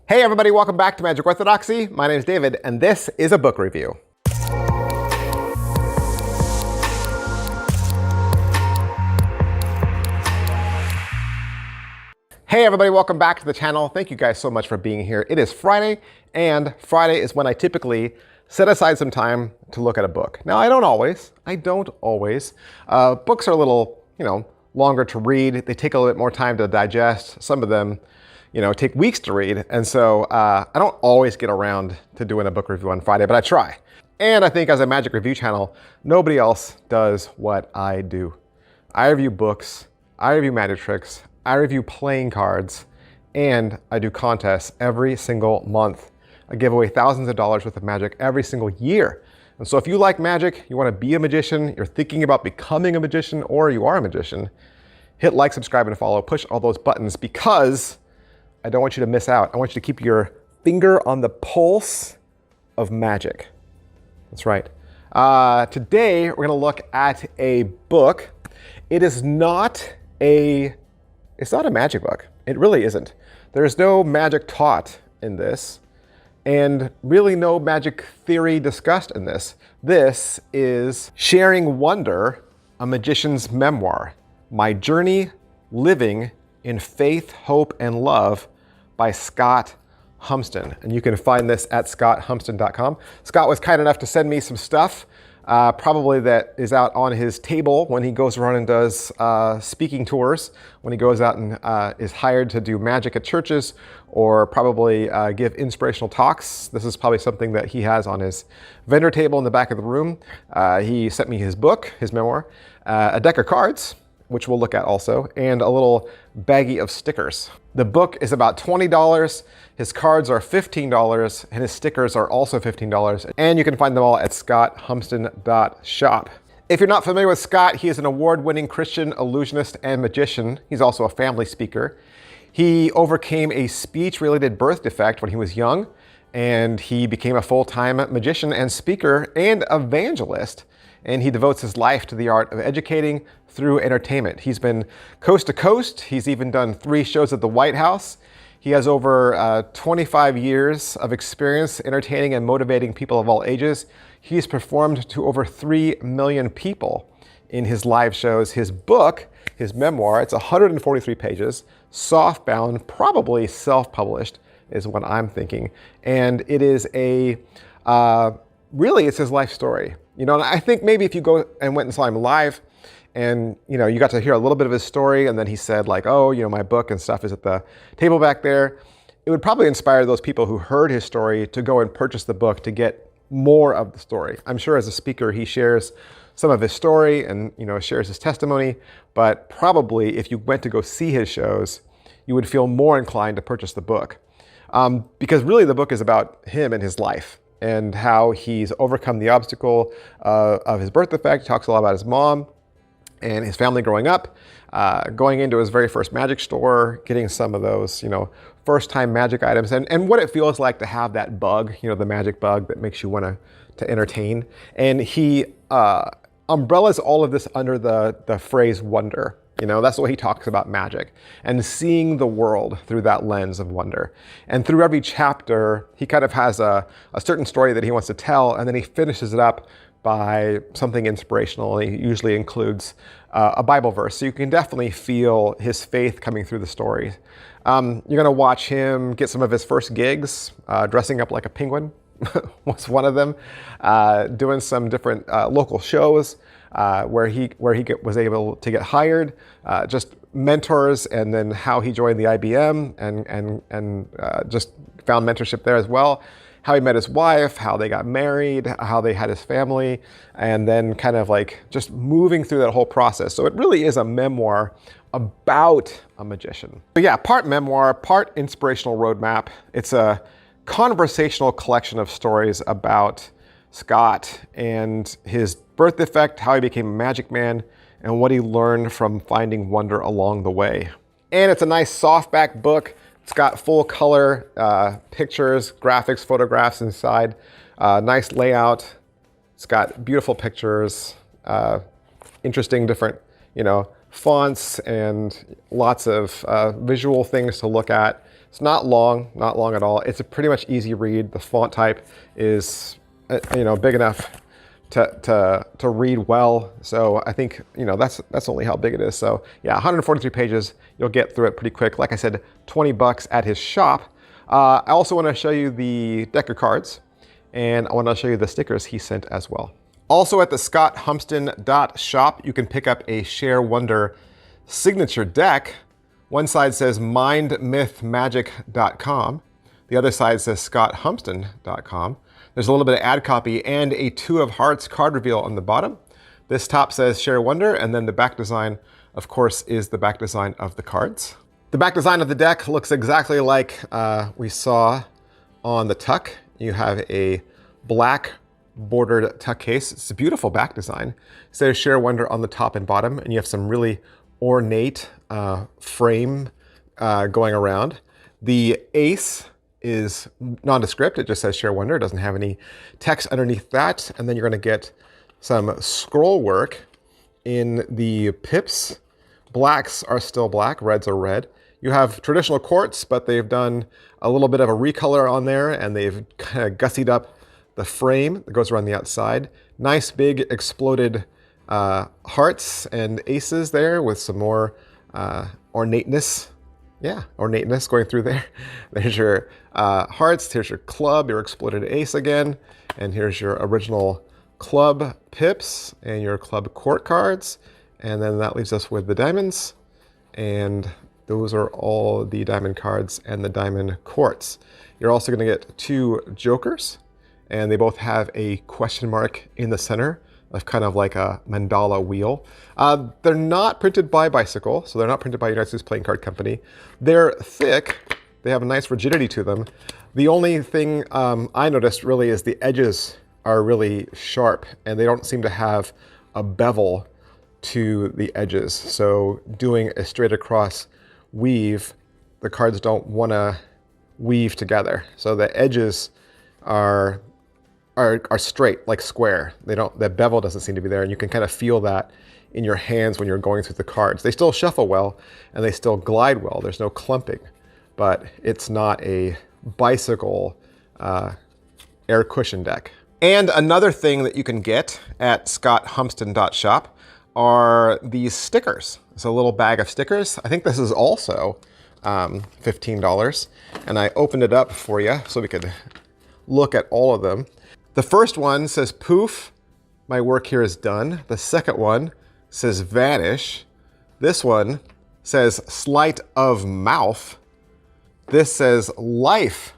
Hey everybody, welcome back to Magic Orthodoxy. My name is David, and this is a book review. Hey everybody, welcome back to the channel. Thank you guys so much for being here. It is Friday, and Friday is when I typically set aside some time to look at a book. Now, I don't always. Books are a little, longer to read. They take a little bit more time to digest. Some of them, take weeks to read. And so I don't always get around to doing a book review on Friday, but I try. And I think as a Magic review channel, nobody else does what I do. I review books, I review magic tricks, I review playing cards, and I do contests every single month. I give away thousands of dollars worth of magic every single year. And so if you like magic, you want to be a magician, you're thinking about becoming a magician, or you are a magician, hit like, subscribe, and follow. Push all those buttons because I don't want you to miss out. I want you to keep your finger on the pulse of magic. That's right. Today, we're going to look at a book. It's not a magic book. It really isn't. There's no magic taught in this, and really no magic theory discussed in this. This is Sharing Wonder, a Magician's Memoir, My Journey Living in Faith, Hope, and Love by Scott Humston. And you can find this at scotthumston.com. Scott was kind enough to send me some stuff, probably that is out on his table when he goes around and does speaking tours, when he goes out and is hired to do magic at churches, or probably give inspirational talks. This is probably something that he has on his vendor table in the back of the room. He sent me his book, his memoir, a deck of cards, which we'll look at also, and a little baggie of stickers. The book is about $20. His cards are $15, and his stickers are also $15. And you can find them all at scotthumston.shop. If you're not familiar with Scott, he is an award-winning Christian illusionist and magician. He's also a family speaker. He overcame a speech-related birth defect when he was young, and he became a full-time magician and speaker and evangelist. And he devotes his life to the art of educating through entertainment. He's been coast to coast. He's even done 3 shows at the White House. He has over 25 years of experience entertaining and motivating people of all ages. He's performed to over 3 million people in his live shows. His book, his memoir, it's 143 pages, softbound, probably self-published is what I'm thinking. And it is really it's his life story. And I think maybe if you go and went and saw him live and, you got to hear a little bit of his story, and then he said like, oh, my book and stuff is at the table back there, it would probably inspire those people who heard his story to go and purchase the book to get more of the story. I'm sure as a speaker, he shares some of his story and, shares his testimony, but probably if you went to go see his shows, you would feel more inclined to purchase the book. Because really the book is about him and his life, and how he's overcome the obstacle of his birth defect. He talks a lot about his mom and his family growing up, going into his very first magic store, getting some of those, first-time magic items, and what it feels like to have that bug, the magic bug that makes you want to entertain. And he umbrellas all of this under the phrase wonder. That's the way he talks about magic and seeing the world through that lens of wonder. And through every chapter, he kind of has a certain story that he wants to tell, and then he finishes it up by something inspirational. He usually includes a Bible verse. So you can definitely feel his faith coming through the story. You're going to watch him get some of his first gigs, dressing up like a penguin was one of them, doing some different local shows, where he was able to get hired, just mentors, and then how he joined the IBM and just found mentorship there as well. How he met his wife, how they got married, how they had his family, and then kind of like just moving through that whole process. So it really is a memoir about a magician. So yeah, part memoir, part inspirational roadmap. It's a conversational collection of stories about Scott and his birth defect, how he became a magic man, and what he learned from finding wonder along the way. And it's a nice softback book. It's got full color pictures, graphics, photographs inside. Nice layout. It's got beautiful pictures, interesting different, fonts, and lots of visual things to look at. It's not long at all. It's a pretty much easy read. The font type is, big enough to read well. So I think, that's only how big it is. So yeah, 143 pages. You'll get through it pretty quick. Like I said, 20 bucks at his shop. I also want to show you the deck of cards, and I want to show you the stickers he sent as well. Also at the scotthumston.shop, you can pick up a Share Wonder signature deck. One side says mindmythmagic.com. The other side says scotthumston.com. There's a little bit of ad copy and a 2 of Hearts card reveal on the bottom. This top says Share Wonder, and then the back design, of course, is the back design of the cards. The back design of the deck looks exactly like we saw on the tuck. You have a black bordered tuck case. It's a beautiful back design. It says Share Wonder on the top and bottom, and you have some really ornate frame going around. The ace is nondescript. It just says Share Wonder. It doesn't have any text underneath that. And then you're going to get some scroll work in the pips. Blacks are still black, reds are red. You have traditional quartz, but they've done a little bit of a recolor on there, and they've kind of gussied up the frame that goes around the outside. Nice big exploded hearts and aces there with some more ornateness. Yeah, ornateness going through there. There's your hearts, here's your club, your exploded ace again, and here's your original club pips and your club court cards. And then that leaves us with the diamonds, and those are all the diamond cards and the diamond courts. You're also going to get 2 jokers, and they both have a question mark in the center of kind of like a mandala wheel. They're not printed by Bicycle, so they're not printed by United States Playing Card Company. They're thick. They have a nice rigidity to them. The only thing I noticed really is the edges are really sharp, and they don't seem to have a bevel to the edges. So doing a straight across weave, the cards don't want to weave together. So the edges are straight, like square. The bevel doesn't seem to be there, and you can kind of feel that in your hands when you're going through the cards. They still shuffle well, and they still glide well. There's no clumping, but it's not a Bicycle air cushion deck. And another thing that you can get at scotthumston.shop are these stickers. It's a little bag of stickers. I think this is also $15, and I opened it up for you so we could look at all of them. The first one says poof, my work here is done. The second one says vanish. This one says sleight of mouth. This says life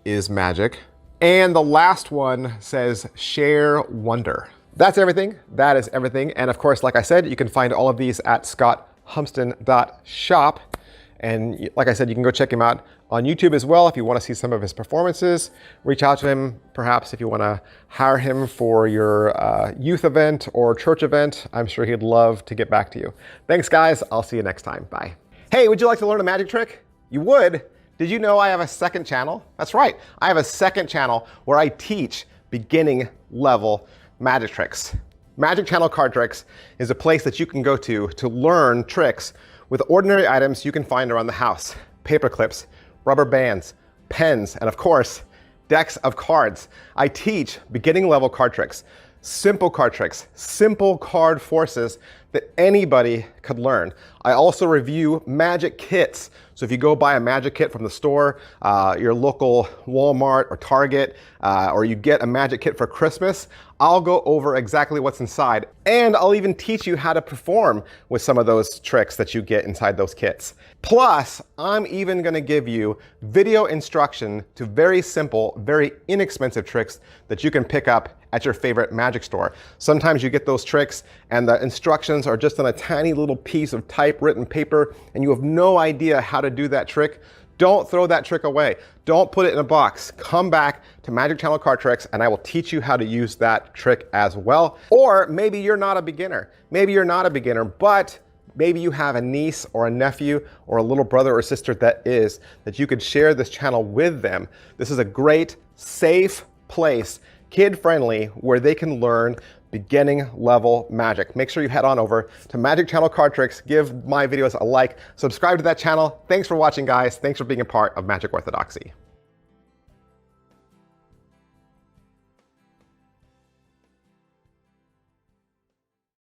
is magic. And the last one says Share Wonder. That's everything. That is everything. And of course, like I said, you can find all of these at scotthumston.shop. And like I said, you can go check him out on YouTube as well if you want to see some of his performances. Reach out to him, perhaps if you want to hire him for your youth event or church event. I'm sure he'd love to get back to you. Thanks, guys. I'll see you next time. Bye. Hey, would you like to learn a magic trick? You would? Did you know I have a second channel? That's right. I have a second channel where I teach beginning level magic tricks. Magic Channel Card Tricks is a place that you can go to learn tricks with ordinary items you can find around the house. Paper clips, rubber bands, pens, and of course, decks of cards. I teach beginning level card tricks, simple card tricks, simple card forces that anybody could learn. I also review magic kits. So if you go buy a magic kit from the store, your local Walmart or Target, or you get a magic kit for Christmas, I'll go over exactly what's inside. And I'll even teach you how to perform with some of those tricks that you get inside those kits. Plus, I'm even gonna give you video instruction to very simple, very inexpensive tricks that you can pick up at your favorite magic store. Sometimes you get those tricks and the instructions are just on a tiny little piece of typewritten paper and you have no idea how to do that trick. Don't throw that trick away. Don't put it in a box. Come back to Magic Channel Card Tricks and I will teach you how to use that trick as well. Or maybe you're not a beginner. Maybe you're not a beginner, but maybe you have a niece or a nephew or a little brother or sister that you could share this channel with them. This is a great, safe place, kid-friendly, where they can learn beginning level magic. Make sure you head on over to Magic Channel Card Tricks, give my videos a like, subscribe to that channel. Thanks for watching, guys. Thanks for being a part of Magic Orthodoxy.